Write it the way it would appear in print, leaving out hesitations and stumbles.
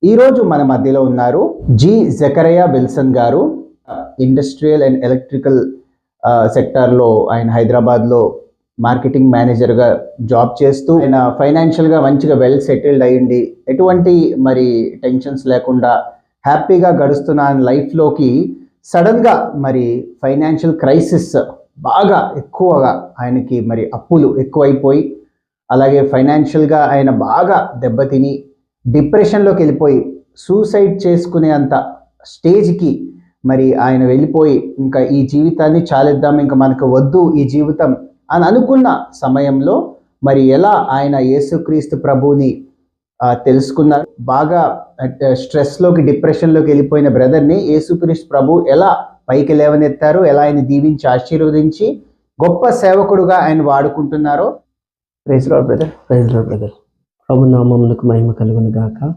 ఈరోజు మన మధ్యలో ఉన్నారు జి జకరియా విల్సన్ గారు. ఇండస్ట్రియల్ అండ్ ఎలక్ట్రికల్ సెక్టార్లో ఆయన హైదరాబాద్లో మార్కెటింగ్ మేనేజర్గా జాబ్ చేస్తూ ఆయన ఫైనాన్షియల్గా మంచిగా వెల్ సెటిల్డ్ అయ్యింది. ఎటువంటి మరి టెన్షన్స్ లేకుండా హ్యాపీగా గడుస్తున్న ఆయన లైఫ్లోకి సడన్గా మరి ఫైనాన్షియల్ క్రైసిస్ బాగా ఎక్కువగా ఆయనకి మరి అప్పులు ఎక్కువైపోయి అలాగే ఫైనాన్షియల్గా ఆయన బాగా దెబ్బతిని డిప్రెషన్లోకి వెళ్ళిపోయి సూసైడ్ చేసుకునే అంత స్టేజ్కి మరి ఆయన వెళ్ళిపోయి ఇంకా ఈ జీవితాన్ని చాలిద్దాం, ఇంకా మనకు వద్దు ఈ జీవితం అని అనుకున్న సమయంలో మరి ఎలా ఆయన యేసుక్రీస్తు ప్రభువుని తెలుసుకున్నారు. బాగా స్ట్రెస్లోకి డిప్రెషన్లోకి వెళ్ళిపోయిన బ్రదర్ని యేసుక్రీస్తు ప్రభు ఎలా పైకి లేవనెత్తారు, ఎలా ఆయన దీవించి ఆశీర్వదించి గొప్ప సేవకుడుగా ఆయన వాడుకుంటున్నారో. Praise lord brother. Praise lord brother. ప్రభు నామమునకు మహిమ కలుగును గాక.